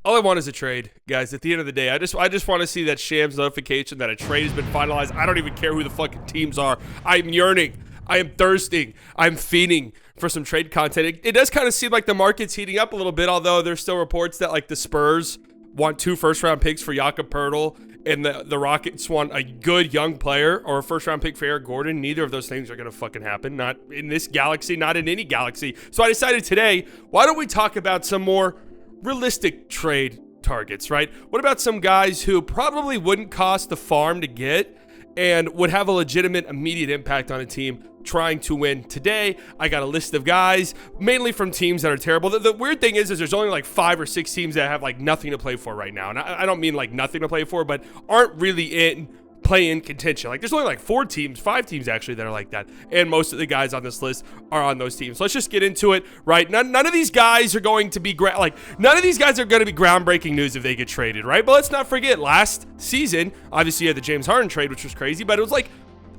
All I want is a trade, guys. At the end of the day, I just want to see that Shams notification that a trade has been finalized. I don't even care who the fucking teams are. I'm yearning. I am thirsting. I'm fiending for some trade content. It does kind of seem like the market's heating up a little bit, although there's still reports that like the Spurs want 2 first-round picks for Jakob Poeltl, and the Rockets want a good young player or a first-round pick for Eric Gordon. Neither of those things are going to fucking happen. Not in this galaxy, not in any galaxy. So I decided today, why don't we talk about some more realistic trade targets, right? What about some guys who probably wouldn't cost the farm to get and would have a legitimate immediate impact on a team trying to win today? I got a list of guys, mainly from teams that are terrible. The weird thing is there's only like 5 or 6 teams that have like nothing to play for right now. And I don't mean like nothing to play for, but aren't really in play-in contention. Like there's only like 4 teams, 5 teams actually that are like that. And most of the guys on this list are on those teams. So let's just get into it, right? None of these guys are going to be none of these guys are going to be groundbreaking news if they get traded, right? But let's not forget last season, obviously you had the James Harden trade, which was crazy, but it was like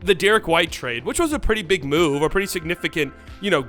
the Derek White trade, which was a pretty big move, a pretty significant,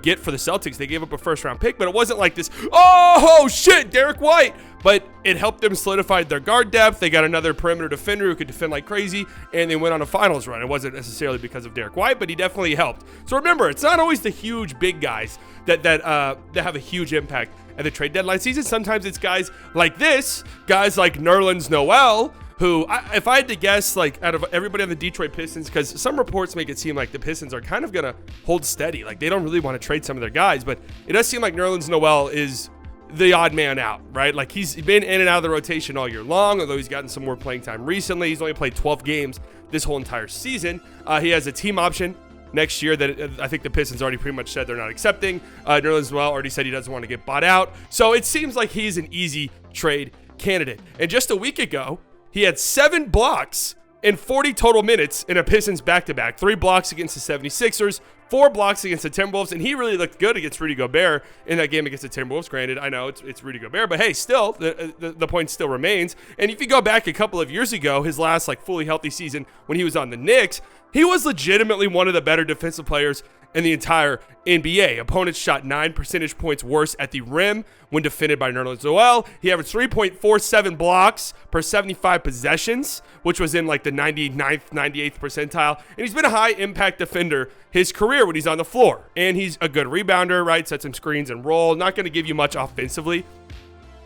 get for the Celtics. They gave up a first-round pick, but it wasn't like this, oh shit, Derek White. But it helped them solidify their guard depth. They got another perimeter defender who could defend like crazy, and they went on a finals run. It wasn't necessarily because of Derek White, but he definitely helped. So remember, it's not always the huge big guys that have a huge impact at the trade deadline season. Sometimes it's guys like this, guys like Nerlens Noel, who, if I had to guess, like out of everybody on the Detroit Pistons, because some reports make it seem like the Pistons are kind of going to hold steady. Like they don't really want to trade some of their guys, but it does seem like Nerlens Noel is the odd man out, right? Like he's been in and out of the rotation all year long, although he's gotten some more playing time recently. He's only played 12 games this whole entire season. He has a team option next year that I think the Pistons already pretty much said they're not accepting. Nerlens Noel already said he doesn't want to get bought out. So it seems like he's an easy trade candidate. And just a week ago, he had 7 blocks in 40 total minutes in a Pistons back-to-back. 3 blocks against the 76ers, 4 blocks against the Timberwolves, and he really looked good against Rudy Gobert in that game against the Timberwolves. Granted, I know it's Rudy Gobert, but hey, still, the point still remains. And if you go back a couple of years ago, his last like fully healthy season when he was on the Knicks, he was legitimately one of the better defensive players in the entire NBA. Opponents shot 9 percentage points worse at the rim when defended by Nerlens Noel. He averaged 3.47 blocks per 75 possessions, which was in like the 99th, 98th percentile. And he's been a high impact defender his career when he's on the floor. And he's a good rebounder, right? Set some screens and roll. Not going to give you much offensively.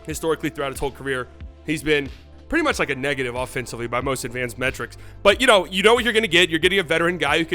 Historically, throughout his whole career, he's been pretty much like a negative offensively by most advanced metrics. But you know what you're going to get. You're getting a veteran guy who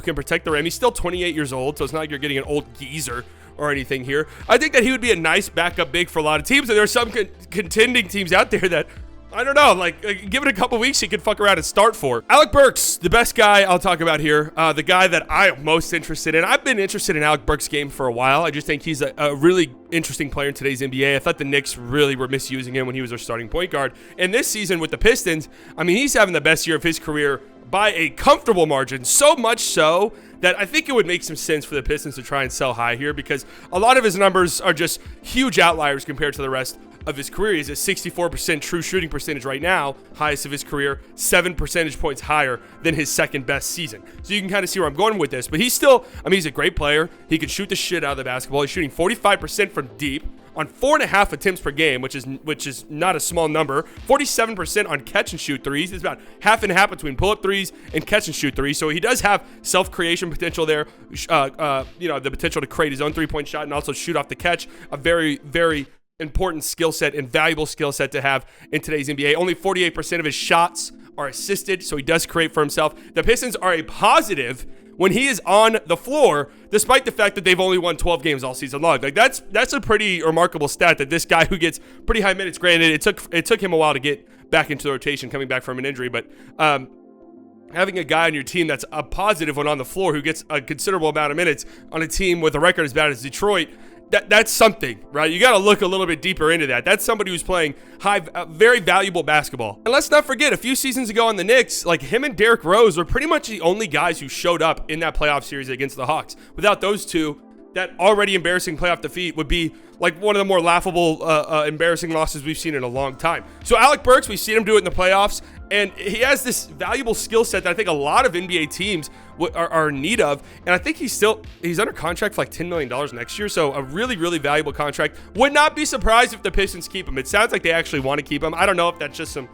can protect the rim. He's still 28 years old, so it's not like you're getting an old geezer or anything here. I think that he would be a nice backup big for a lot of teams, and there are some contending teams out there that, I don't know, like give it a couple weeks, he could fuck around and start for. Alec Burks, the best guy I'll talk about here, the guy that I'm most interested in. I've been interested in Alec Burks' game for a while. I just think he's a really interesting player in today's NBA. I thought the Knicks really were misusing him when he was their starting point guard. And this season with the Pistons, I mean, he's having the best year of his career by a comfortable margin, so much so that I think it would make some sense for the Pistons to try and sell high here, because a lot of his numbers are just huge outliers compared to the rest of his career. He's at 64% true shooting percentage right now, highest of his career, 7 percentage points higher than his second best season. So you can kind of see where I'm going with this, but he's still, I mean, he's a great player. He can shoot the shit out of the basketball. He's shooting 45% from deep on 4.5 attempts per game, which is not a small number. 47% on catch and shoot threes. It's about half and half between pull-up threes and catch and shoot threes. So he does have self-creation potential there. The potential to create his own three-point shot and also shoot off the catch. A very, very important skill set and valuable skill set to have in today's NBA. Only 48% of his shots are assisted, so he does create for himself. The Pistons are a positive when he is on the floor, despite the fact that they've only won 12 games all season long. Like that's a pretty remarkable stat, that this guy who gets pretty high minutes, granted it took him a while to get back into the rotation coming back from an injury, but having a guy on your team that's a positive when on the floor who gets a considerable amount of minutes on a team with a record as bad as Detroit, that's something, right? You got to look a little bit deeper into that. That's somebody who's playing very valuable basketball. And let's not forget, a few seasons ago on the Knicks, like him and Derrick Rose were pretty much the only guys who showed up in that playoff series against the Hawks. Without those two, that already embarrassing playoff defeat would be like one of the more laughable, embarrassing losses we've seen in a long time. So Alec Burks, we've seen him do it in the playoffs, and he has this valuable skill set that I think a lot of NBA teams are in need of. And I think he's under contract for like $10 million next year. So a really, really valuable contract. Would not be surprised if the Pistons keep him. It sounds like they actually want to keep him. I don't know if that's just some,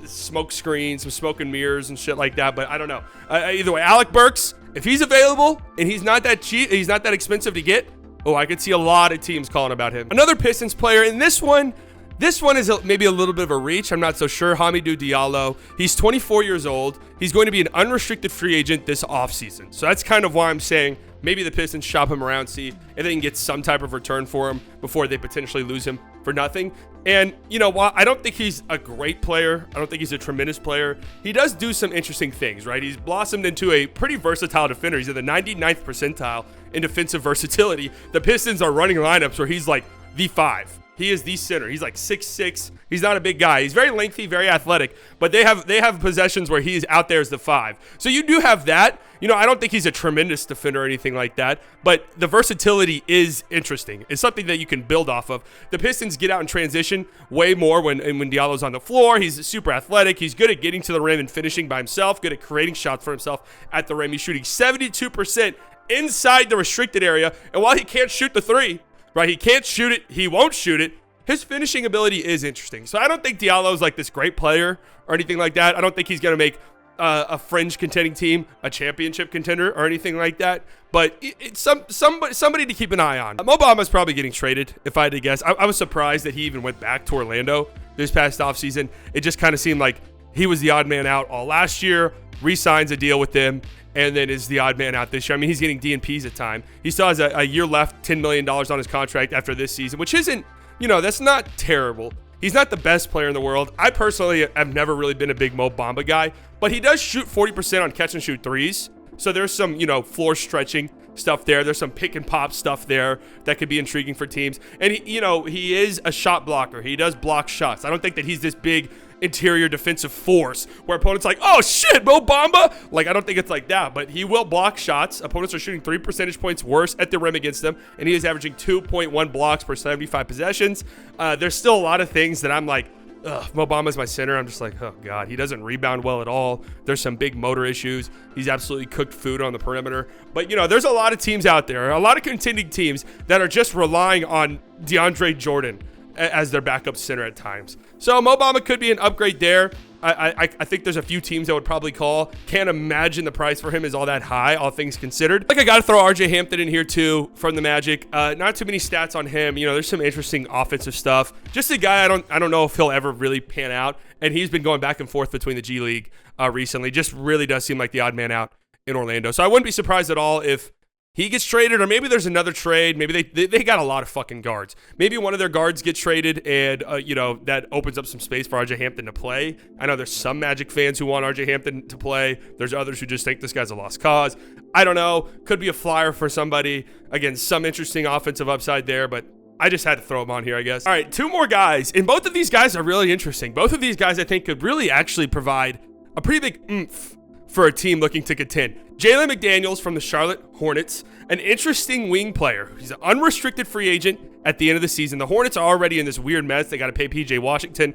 smoke screens, some smoke and mirrors and shit like that, but I don't know. Either way, Alec Burks, if he's available and he's not that cheap, he's not that expensive to get, I could see a lot of teams calling about him. Another Pistons player, and this one is maybe a little bit of a reach. I'm not so sure. Hamidou Diallo. He's 24 years old. He's going to be an unrestricted free agent this offseason. So that's kind of why I'm saying maybe the Pistons shop him around, see if they can get some type of return for him before they potentially lose him for nothing. And, while I don't think he's a great player, I don't think he's a tremendous player, he does do some interesting things, right? He's blossomed into a pretty versatile defender. He's in the 99th percentile in defensive versatility. The Pistons are running lineups where he's like the 5. He is the center. He's like 6'6". He's not a big guy. He's very lengthy, very athletic, but they have possessions where he's out there as the 5. So you do have that. I don't think he's a tremendous defender or anything like that, but the versatility is interesting. It's something that you can build off of. The Pistons get out in transition way more when Diallo's on the floor. He's super athletic. He's good at getting to the rim and finishing by himself, good at creating shots for himself at the rim. He's shooting 72% inside the restricted area, and while he can't shoot the 3, right, he can't shoot it, he won't shoot it, his finishing ability is interesting. So I don't think Diallo's like this great player or anything like that. I don't think he's going to make a fringe contending team a championship contender or anything like that. But it's somebody to keep an eye on. Mo Bamba's probably getting traded, if I had to guess. I was surprised that he even went back to Orlando this past offseason. It just kind of seemed like he was the odd man out all last year, re-signs a deal with them, and then is the odd man out this year. I mean, he's getting DNPs at time. He still has a year left, $10 million on his contract after this season, which isn't, that's not terrible. He's not the best player in the world. I personally have never really been a big Mo Bamba guy, but he does shoot 40% on catch and shoot threes. So there's some, floor stretching stuff there. There's some pick and pop stuff there that could be intriguing for teams. And he is a shot blocker. He does block shots. I don't think that he's this big interior defensive force where opponents are like, oh shit, Mo Bamba. Like, I don't think it's like that, but he will block shots. Opponents are shooting 3 percentage points worse at the rim against them, and he is averaging 2.1 blocks per 75 possessions. There's still a lot of things that I'm like, Mo Bamba's my center. I'm just like, oh God, he doesn't rebound well at all. There's some big motor issues. He's absolutely cooked food on the perimeter. But, there's a lot of teams out there, a lot of contending teams that are just relying on DeAndre Jordan as their backup center at times. So Mo Bamba could be an upgrade there. I think there's a few teams that would probably call. Can't imagine the price for him is all that high, all things considered. I got to throw RJ Hampton in here too from the Magic. Not too many stats on him. There's some interesting offensive stuff. Just a guy I don't know if he'll ever really pan out. And he's been going back and forth between the G League recently. Just really does seem like the odd man out in Orlando. So I wouldn't be surprised at all if he gets traded, or maybe there's another trade. Maybe they got a lot of fucking guards. Maybe one of their guards gets traded, and that opens up some space for RJ Hampton to play. I know there's some Magic fans who want RJ Hampton to play. There's others who just think this guy's a lost cause. I don't know. Could be a flyer for somebody. Again, some interesting offensive upside there, but I just had to throw him on here, I guess. All right, 2 more guys, and both of these guys are really interesting. Both of these guys, I think, could really actually provide a pretty big oomph for a team looking to contend. Jalen McDaniels from the Charlotte Hornets, an interesting wing player. He's an unrestricted free agent at the end of the season. The Hornets are already in this weird mess. They got to pay PJ Washington.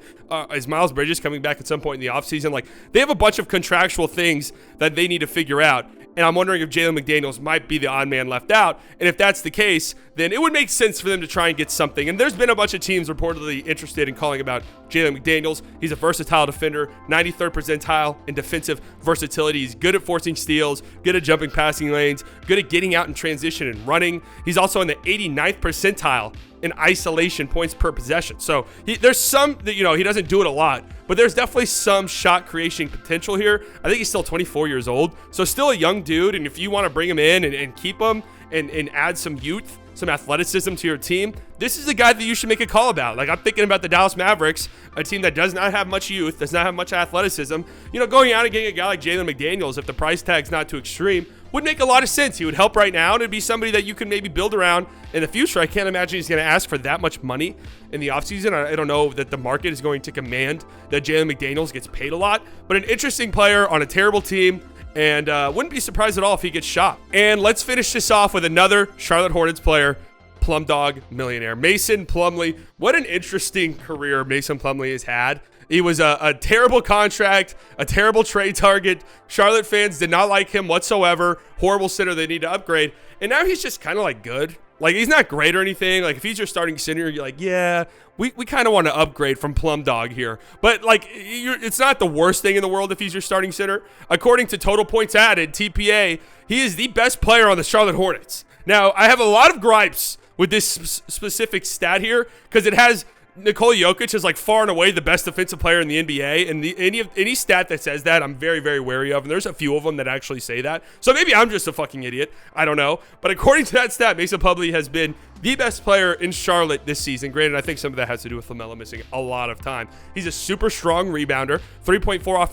Is Miles Bridges coming back at some point in the offseason? Like, they have a bunch of contractual things that they need to figure out. And I'm wondering if Jalen McDaniels might be the odd man left out. And if that's the case, then it would make sense for them to try and get something. And there's been a bunch of teams reportedly interested in calling about Jalen McDaniels. He's a versatile defender, 93rd percentile in defensive versatility. He's good at forcing steals, good at jumping passing lanes, good at getting out in transition and running. He's also in the 89th percentile in isolation points per possession. So there's some that, he doesn't do it a lot, but there's definitely some shot creation potential here. I think he's still 24 years old, so still a young dude. And if you want to bring him in and keep him and add some youth, some athleticism to your team, this is a guy that you should make a call about. Like, I'm thinking about the Dallas Mavericks, a team that does not have much youth, does not have much athleticism. Going out and getting a guy like Jalen McDaniels, if the price tag's not too extreme, would make a lot of sense. He would help right now, and it'd be somebody that you can maybe build around in the future. I can't imagine he's going to ask for that much money in the offseason. I don't know that the market is going to command that Jalen McDaniels gets paid a lot, but an interesting player on a terrible team. And wouldn't be surprised at all if he gets shot. And let's finish this off with another Charlotte Hornets player, Plumdog Millionaire. Mason Plumlee. What an interesting career Mason Plumlee has had. He was a terrible contract, a terrible trade target. Charlotte fans did not like him whatsoever. Horrible center they need to upgrade. And now he's just kind of like good. Like, he's not great or anything. Like, if he's your starting center, you're like, yeah, we kind of want to upgrade from Plumdog here. But, like, it's not the worst thing in the world if he's your starting center. According to Total Points Added, TPA, he is the best player on the Charlotte Hornets. Now, I have a lot of gripes with this specific stat here because it has Nikola Jokic is like far and away the best defensive player in the NBA, and any stat that says that, I'm very, very wary of, and there's a few of them that actually say that. So maybe I'm just a fucking idiot. I don't know. But according to that stat, Mason Plumlee has been the best player in Charlotte this season. Granted, I think some of that has to do with LaMelo missing a lot of time. He's a super strong rebounder, 3.4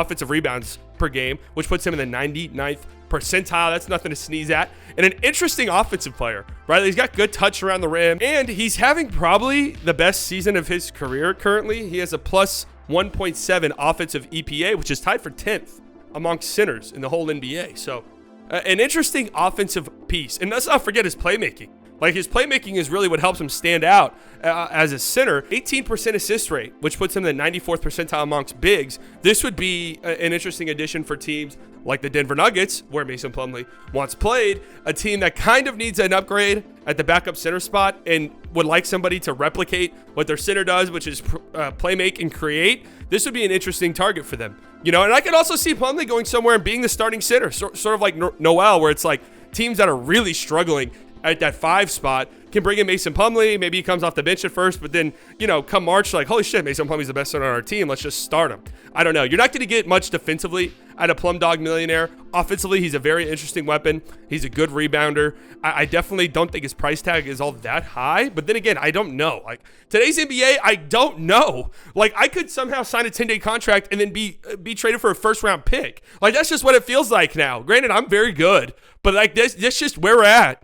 offensive rebounds per game, which puts him in the 99th percentile. That's nothing to sneeze at. And an interesting offensive player, right? He's got good touch around the rim, and he's having probably the best season of his career currently. He has a plus 1.7 offensive EPA, which is tied for 10th amongst centers in the whole NBA. So an interesting offensive piece. And let's not forget his playmaking. Like, his playmaking is really what helps him stand out as a center. 18% assist rate, which puts him in the 94th percentile amongst bigs. This would be an interesting addition for teams like the Denver Nuggets, where Mason Plumlee once played, a team that kind of needs an upgrade at the backup center spot and would like somebody to replicate what their center does, which is play make and create. This would be an interesting target for them. You know, and I could also see Plumlee going somewhere and being the starting center, sort of like Noel, where it's like teams that are really struggling at that 5 spot can bring in Mason Plumlee. Maybe he comes off the bench at first, but then, you know, come March, like, holy shit, Mason Plumlee's the best center on our team. Let's just start him. I don't know. You're not going to get much defensively out of Plumdog Millionaire. Offensively, he's a very interesting weapon. He's a good rebounder. I definitely don't think his price tag is all that high, but then again, I don't know. Like, today's NBA, I don't know. Like, I could somehow sign a 10-day contract and then be traded for a first-round pick. Like, that's just what it feels like now. Granted, I'm very good, but like, this just where we're at.